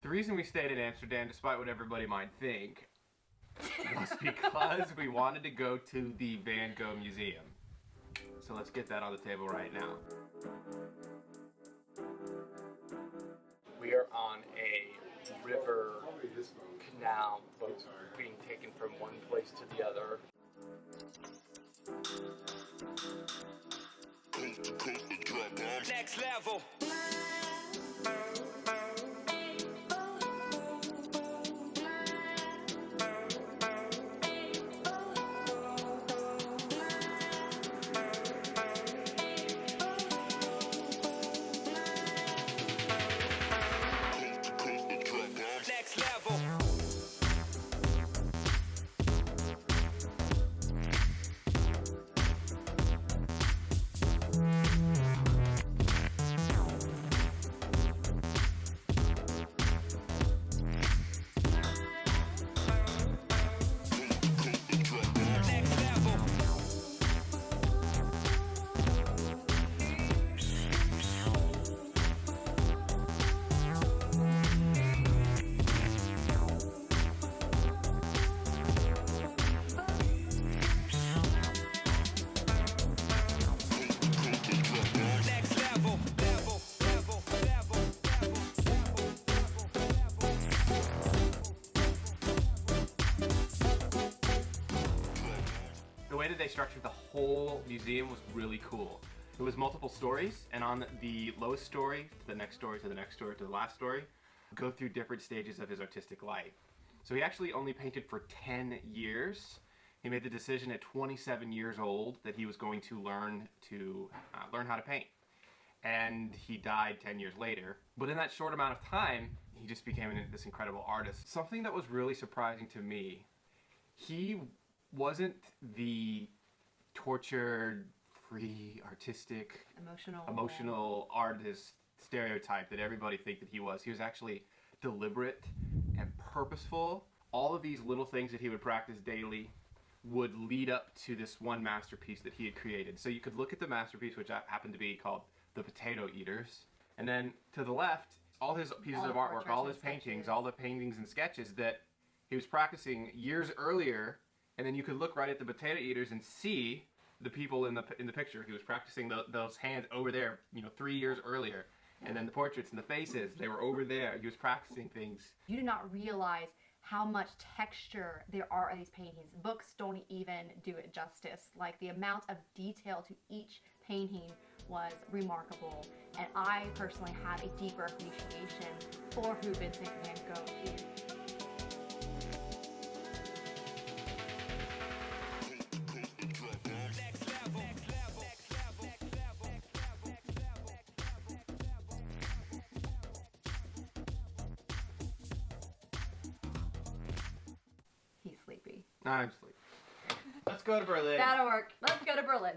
The reason we stayed in Amsterdam, despite what everybody might think, was because we wanted to go to the Van Gogh Museum. So let's get that on the table right now. We are on a river canal, boats being taken from one place to the other. Next level. Next level. The way that they structured the whole museum was really cool. It was multiple stories, and on the lowest story, to the next story, to the next story, to the last story, go through different stages of his artistic life. So he actually only painted for 10 years. He made the decision at 27 years old that he was going to learn how to paint. And he died 10 years later. But in that short amount of time, he just became this incredible artist. Something that was really surprising to me, he wasn't the tortured, free, artistic, emotional artist stereotype that everybody think that he was. He was actually deliberate and purposeful. All of these little things that he would practice daily would lead up to this one masterpiece that he had created. So you could look at the masterpiece, which happened to be called The Potato Eaters, and then to the left, all his pieces of artwork, all his paintings, all the paintings and sketches that he was practicing years earlier. And then you could look right at the potato eaters and see the people in the picture. He was practicing those hands over there, 3 years earlier. And then the portraits and the faces, they were over there. He was practicing things. You do not realize how much texture there are in these paintings. Books don't even do it justice. Like, the amount of detail to each painting was remarkable. And I personally have a deeper appreciation for who Vincent van Gogh is. He's sleepy. I'm sleepy. Let's go to Berlin. That'll work. Let's go to Berlin.